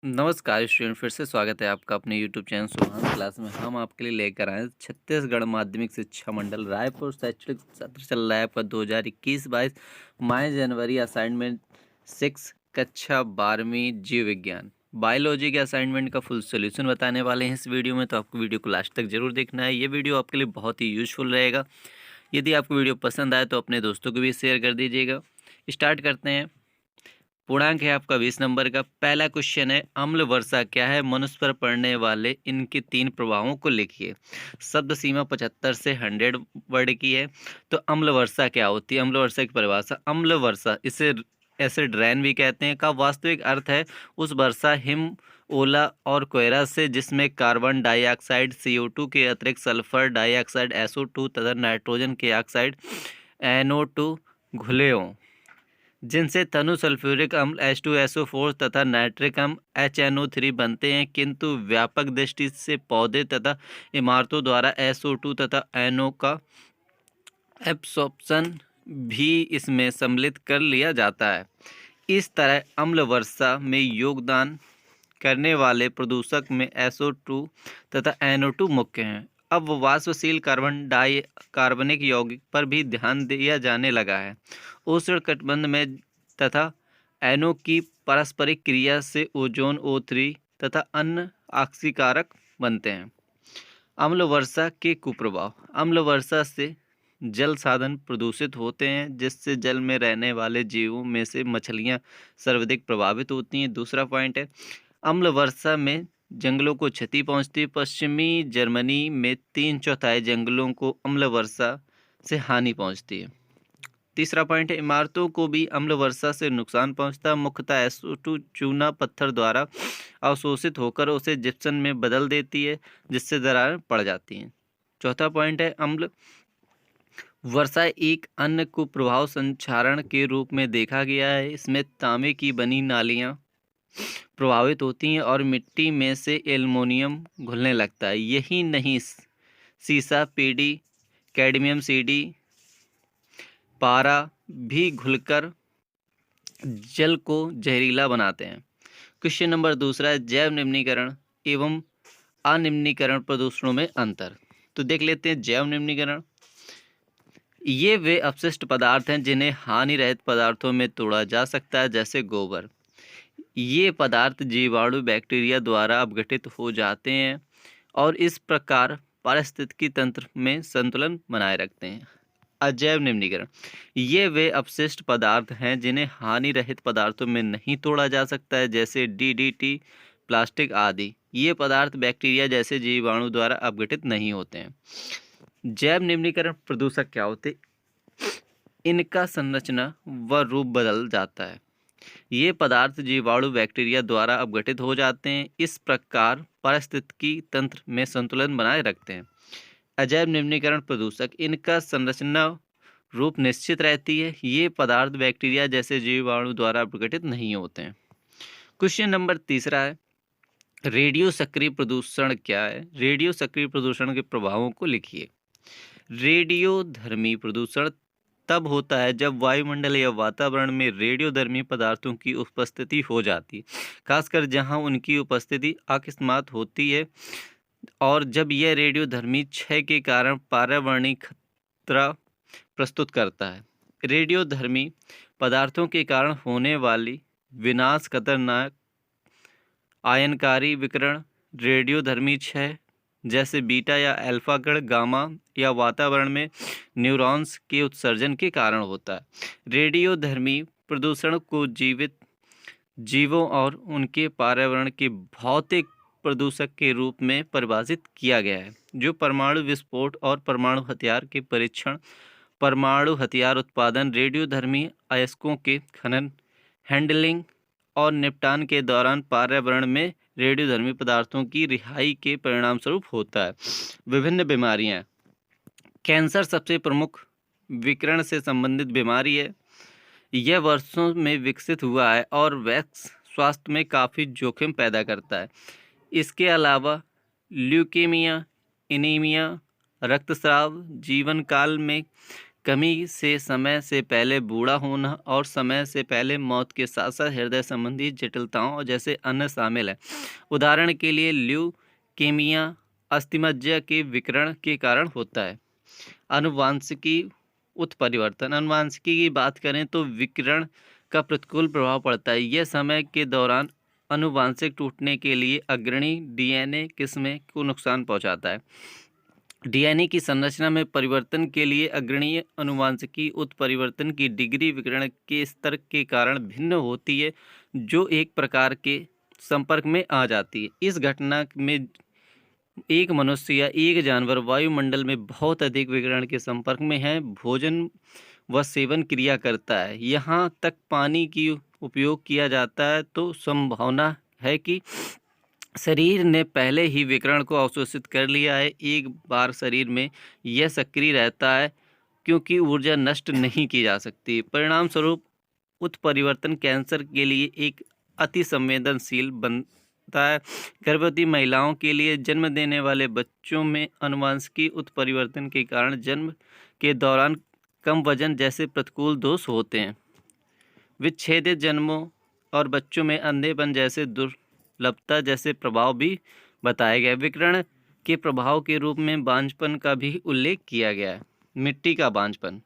नमस्कार स्टूडेंट, फिर से स्वागत है आपका अपने यूट्यूब चैनल सुभाष क्लास में। हम आपके लिए लेकर आए छत्तीसगढ़ माध्यमिक शिक्षा मंडल रायपुर शैक्षणिक सत्र चल रहा है आपका 2021-22 मई जनवरी असाइनमेंट 6 कक्षा 12वीं जीव विज्ञान बायोलॉजी के असाइनमेंट का फुल सोल्यूशन बताने वाले हैं इस वीडियो में। तो आपको वीडियो को लास्ट तक जरूर देखना है। ये वीडियो आपके लिए बहुत ही यूजफुल रहेगा। यदि आपको वीडियो पसंद आए तो अपने दोस्तों को भी शेयर कर दीजिएगा। स्टार्ट करते हैं। पूर्णांक है आपका 20 नंबर का। पहला क्वेश्चन है, अम्ल वर्षा क्या है? मनुष्य पर पड़ने वाले इनके 3 प्रभावों को लिखिए। शब्द सीमा 75 से 100 वर्ड की है। तो अम्ल वर्षा क्या होती है? अम्ल वर्षा की परिभाषा, अम्ल वर्षा इसे एसिड रेन भी कहते हैं, का वास्तविक अर्थ है उस वर्षा हिम, ओला और कोयरा से जिसमें कार्बन डाइऑक्साइड CO2 के अतिरिक्त सल्फर डाइऑक्साइड SO2 तथा नाइट्रोजन के ऑक्साइड NO2 घुले हों, जिनसे तनु सल्फ्यूरिक अम्ल H2SO4 तथा नाइट्रिक अम्ल HNO3 बनते हैं। किंतु व्यापक दृष्टि से पौधे तथा इमारतों द्वारा SO2 तथा NO का एब्सॉर्प्शन भी इसमें सम्मिलित कर लिया जाता है। इस तरह अम्ल वर्षा में योगदान करने वाले प्रदूषक में SO2 तथा NO2 मुख्य हैं। अब वाष्पशील कार्बनिक यौगिक पर भी ध्यान दिया जाने लगा है। उष्णकटिबंध में तथा NO की पारस्परिक क्रिया से ओजोन O3 तथा अन्य ऑक्सीकारक बनते हैं। अम्ल वर्षा के कुप्रभाव। अम्ल वर्षा से जल साधन प्रदूषित होते हैं, जिससे जल में रहने वाले जीवों में से मछलियां सर्वाधिक प्रभावित होती हैं। दूसरा पॉइंट है, अम्ल वर्षा में जंगलों को क्षति पहुंचती है। पश्चिमी जर्मनी में 3/4 जंगलों को अम्ल वर्षा से हानि पहुंचती है। तीसरा पॉइंट है, इमारतों को भी अम्ल वर्षा से नुकसान पहुंचता है। मुख्यतः SO2 चूना पत्थर द्वारा अवशोषित होकर उसे जिप्सम में बदल देती है, जिससे दरारें पड़ जाती हैं। चौथा पॉइंट है, अम्ल वर्षा एक अन्य कुप्रभाव संक्षारण के रूप में देखा गया है। इसमें तांबे की बनी नालियां प्रभावित होती हैं और मिट्टी में से एल्युमिनियम घुलने लगता है। यही नहीं, सीसा, PD, कैडमियम CD, पारा भी घुलकर जल को जहरीला बनाते हैं। क्वेश्चन नंबर दूसरा है, जैव निम्नीकरण एवं अनिम्नीकरण प्रदूषणों में अंतर। तो देख लेते हैं जैव निम्नीकरण। ये वे अपशिष्ट पदार्थ हैं जिन्हें हानि रहित पदार्थों में तोड़ा जा सकता है, जैसे गोबर। ये पदार्थ जीवाणु बैक्टीरिया द्वारा अपघटित हो जाते हैं और इस प्रकार पारिस्थितिकी तंत्र में संतुलन बनाए रखते हैं। अजैव निम्नीकरण, ये वे अपशिष्ट पदार्थ हैं जिन्हें हानि रहित पदार्थों में नहीं तोड़ा जा सकता है, जैसे DDT, प्लास्टिक आदि। ये पदार्थ बैक्टीरिया जैसे जीवाणु द्वारा अपघटित नहीं होते हैं। जैव निम्नीकरण प्रदूषक क्या होते? इनका संरचना व रूप बदल जाता है। ये पदार्थ जीवाणु बैक्टीरिया द्वारा अपघटित हो जाते हैं, इस प्रकार पारिस्थितिकी तंत्र में संतुलन बनाए रखते हैं। अजैव निम्नीकरण प्रदूषक, इनका संरचना रूप निश्चित रहती है। ये पदार्थ बैक्टीरिया जैसे जीवाणु द्वारा अपघटित नहीं होते हैं। क्वेश्चन नंबर तीसरा है, रेडियो सक्रिय प्रदूषण क्या है? रेडियो सक्रिय प्रदूषण के प्रभावों को लिखिए। रेडियोधर्मी प्रदूषण तब होता है जब वायुमंडल या वातावरण में रेडियोधर्मी पदार्थों की उपस्थिति हो जाती है, खासकर जहां उनकी उपस्थिति अकस्मात होती है और जब यह रेडियोधर्मी क्षय के कारण पर्यावरणीय खतरा प्रस्तुत करता है। रेडियोधर्मी पदार्थों के कारण होने वाली विनाश खतरनाक आयनकारी विकिरण रेडियोधर्मी क्षय जैसे बीटा या अल्फा कण, गामा या वातावरण में न्यूरॉन्स के उत्सर्जन के कारण होता है। रेडियोधर्मी प्रदूषण को जीवित जीवों और उनके पर्यावरण के भौतिक प्रदूषक के रूप में परिभाषित किया गया है, जो परमाणु विस्फोट और परमाणु हथियार के परीक्षण, परमाणु हथियार उत्पादन, रेडियोधर्मी अयस्कों के खनन, हैंडलिंग और निपटान के दौरान पर्यावरण में रेडियोधर्मी पदार्थों की रिहाई के परिणाम स्वरूप होता है। विभिन्न बीमारियां। कैंसर सबसे प्रमुख विकिरण से संबंधित बीमारी है। यह वर्षों में विकसित हुआ है और वैक्स स्वास्थ्य में काफ़ी जोखिम पैदा करता है। इसके अलावा ल्यूकेमिया, एनीमिया, रक्तस्राव, जीवन काल में कमी से समय से पहले बूढ़ा होना और समय से पहले मौत के साथ साथ हृदय संबंधी जटिलताओं जैसे अन्य शामिल है। उदाहरण के लिए ल्यूकेमिया अस्थिमज्जा के विकिरण के कारण होता है। अनुवांशिकी उत्परिवर्तन। अनुवांशिकी की बात करें तो विकिरण का प्रतिकूल प्रभाव पड़ता है। यह समय के दौरान अनुवांशिक टूटने के लिए अग्रणी डीएनए किस्में को नुकसान पहुंचाता है। डीएनए की संरचना में परिवर्तन के लिए अग्रणीय अनुवांशिकी उत्परिवर्तन की डिग्री विकिरण के स्तर के कारण भिन्न होती है, जो एक प्रकार के संपर्क में आ जाती है। इस घटना में एक मनुष्य या एक जानवर वायुमंडल में बहुत अधिक विकिरण के संपर्क में है, भोजन व सेवन क्रिया करता है, यहाँ तक पानी की उपयोग किया जाता है, तो संभावना है कि शरीर ने पहले ही विकिरण को अवशोषित कर लिया है। एक बार शरीर में यह सक्रिय रहता है क्योंकि ऊर्जा नष्ट नहीं की जा सकती। परिणाम स्वरूप उत्परिवर्तन कैंसर के लिए एक अति संवेदनशील बनता है। गर्भवती महिलाओं के लिए जन्म देने वाले बच्चों में अनुवांशिकी उत्परिवर्तन के कारण जन्म के दौरान कम वजन जैसे प्रतिकूल दोष होते हैं। विच्छेदित जन्मों और बच्चों में अंधेपन जैसे दुर्लभता जैसे प्रभाव भी बताए गए। विकिरण के प्रभाव के रूप में बांझपन का भी उल्लेख किया गया है। मिट्टी का बांझपन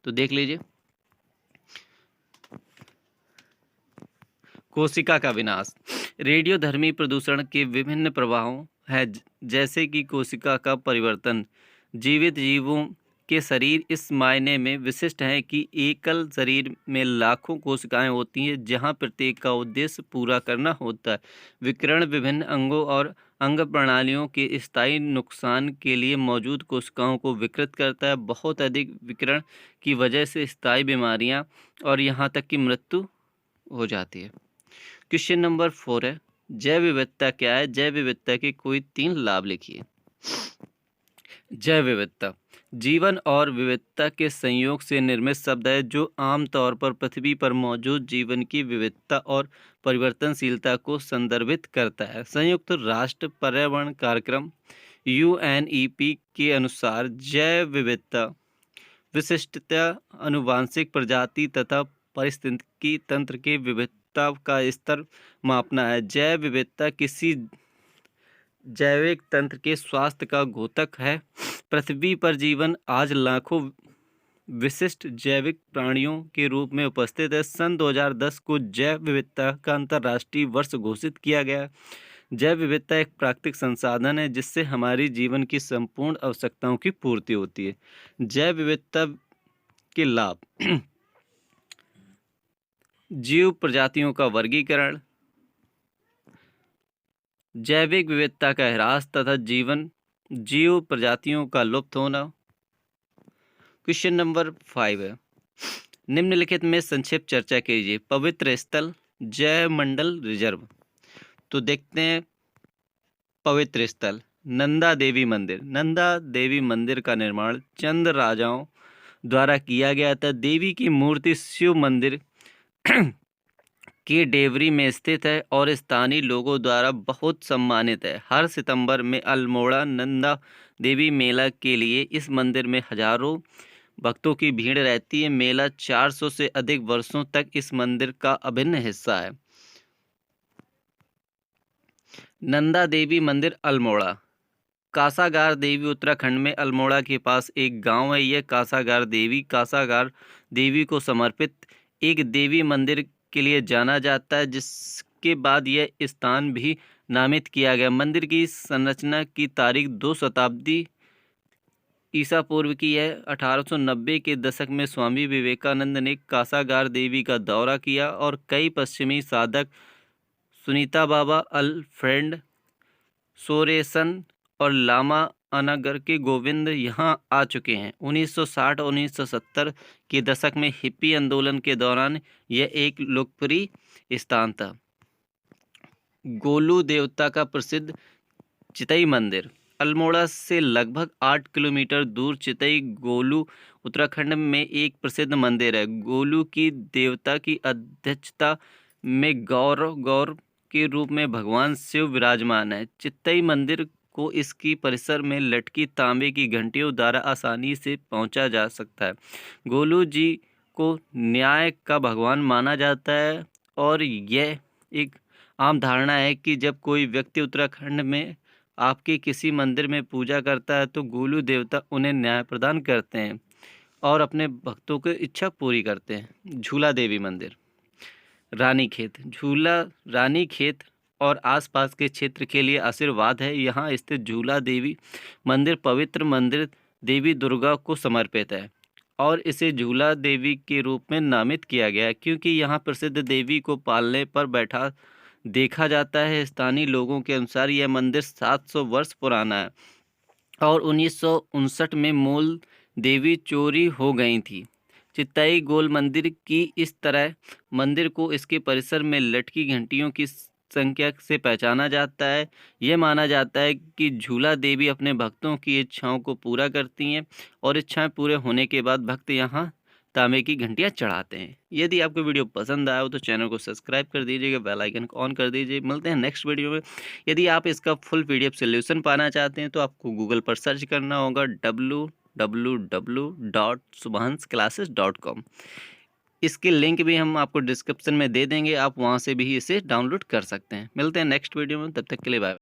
तो देख लीजिए। कोशिका का विनाश। रेडियोधर्मी प्रदूषण के विभिन्न प्रभाव हैं, जैसे कि कोशिका का परिवर्तन। जीवित जीवों के शरीर इस मायने में विशिष्ट हैं कि एकल शरीर में लाखों कोशिकाएं होती हैं, जहां प्रत्येक का उद्देश्य पूरा करना होता है। विकिरण विभिन्न अंगों और अंग प्रणालियों के स्थायी नुकसान के लिए मौजूद कोशिकाओं को विकृत करता है। बहुत अधिक विकिरण की वजह से स्थायी बीमारियां और यहाँ तक कि मृत्यु हो जाती है। क्वेश्चन नंबर 4 है, जैव विविधता क्या है? जैव विविधता के कोई 3 लाभ लिखिए। जैव विविधता जीवन और विविधता के संयोग से निर्मित शब्द है, जो आमतौर पर पृथ्वी पर मौजूद जीवन की विविधता और परिवर्तनशीलता को संदर्भित करता है। संयुक्त राष्ट्र पर्यावरण कार्यक्रम UNEP के अनुसार जैव विविधता विशिष्टता अनुवांशिक प्रजाति तथा पारिस्थितिकी तंत्र के विविधता का स्तर मापना है। जैव विविधता किसी जैविक तंत्र के स्वास्थ्य का द्योतक है। पृथ्वी पर जीवन आज लाखों विशिष्ट जैविक प्राणियों के रूप में उपस्थित है। सन 2010 को जैव विविधता का अंतर्राष्ट्रीय वर्ष घोषित किया गया। जैव विविधता एक प्राकृतिक संसाधन है, जिससे हमारी जीवन की संपूर्ण आवश्यकताओं की पूर्ति होती है। जैव विविधता के लाभ जीव प्रजातियों का वर्गीकरण, जैविक विविधता का ह्रास तथा जीव प्रजातियों का लुप्त होना। क्वेश्चन नंबर 5 है, निम्नलिखित में संक्षिप्त चर्चा कीजिए। पवित्र स्थल, जैव मंडल, रिजर्व। तो देखते हैं पवित्र स्थल। नंदा देवी मंदिर। नंदा देवी मंदिर का निर्माण चंद राजाओं द्वारा किया गया था। देवी की मूर्ति शिव मंदिर के डेवरी में स्थित है और स्थानीय लोगों द्वारा बहुत सम्मानित है। हर सितंबर में अल्मोड़ा नंदा देवी मेला के लिए इस मंदिर में हजारों भक्तों की भीड़ रहती है। मेला 400 से अधिक वर्षों तक इस मंदिर का अभिन्न हिस्सा है। नंदा देवी मंदिर अल्मोड़ा। कासागार देवी उत्तराखंड में अल्मोड़ा के पास एक गांव है। यह कासागार देवी को समर्पित एक देवी मंदिर के लिए जाना जाता है, जिसके बाद यह स्थान भी नामित किया गया। मंदिर की संरचना की तारीख 2 शताब्दी ईसा पूर्व की है। 1890 के दशक में स्वामी विवेकानंद ने कासागार देवी का दौरा किया और कई पश्चिमी साधक सुनीता बाबा, अल्फ्रेड सोरेसन और लामा अनागर के गोविंद यहाँ आ चुके हैं। 1960 और 1970 के दशक में हिप्पी आंदोलन के दौरान यह एक लोकप्रिय स्थान था। गोलू देवता का प्रसिद्ध चितई मंदिर। अल्मोड़ा से लगभग 8 किलोमीटर दूर चितई गोलू उत्तराखंड में एक प्रसिद्ध मंदिर है। गोलू की देवता की अध्यक्षता में गौर के रूप में भगवान शिव विराजमान है। चितई मंदिर को इसकी परिसर में लटकी तांबे की घंटियों द्वारा आसानी से पहुंचा जा सकता है। गोलू जी को न्याय का भगवान माना जाता है और यह एक आम धारणा है कि जब कोई व्यक्ति उत्तराखंड में आपके किसी मंदिर में पूजा करता है तो गोलू देवता उन्हें न्याय प्रदान करते हैं और अपने भक्तों की इच्छा पूरी करते हैं। झूला देवी मंदिर, रानीखेत। झूला रानीखेत और आसपास के क्षेत्र के लिए आशीर्वाद है। यहाँ स्थित झूला देवी मंदिर पवित्र मंदिर देवी दुर्गा को समर्पित है और इसे झूला देवी के रूप में नामित किया गया है क्योंकि यहाँ प्रसिद्ध देवी को पालने पर बैठा देखा जाता है। स्थानीय लोगों के अनुसार यह मंदिर 700 वर्ष पुराना है और 1959 में मूल देवी चोरी हो गई थी। चित्तई गोल मंदिर की इस तरह मंदिर को इसके परिसर में लटकी घंटियों की संख्या से पहचाना जाता है। यह माना जाता है कि झूला देवी अपने भक्तों की इच्छाओं को पूरा करती हैं और इच्छाएं पूरे होने के बाद भक्त यहाँ तांबे की घंटियां चढ़ाते हैं। यदि आपको वीडियो पसंद आया हो तो चैनल को सब्सक्राइब कर दीजिएगा, बेल आइकन को ऑन कर दीजिए। मिलते हैं नेक्स्ट वीडियो में। यदि आप इसका फुल PDF सोल्यूशन पाना चाहते हैं तो आपको गूगल पर सर्च करना होगा www.subhansclasses.com। इसके लिंक भी हम आपको डिस्क्रिप्शन में दे देंगे, आप वहां से भी इसे डाउनलोड कर सकते हैं। मिलते हैं नेक्स्ट वीडियो में, तब तक के लिए बाय।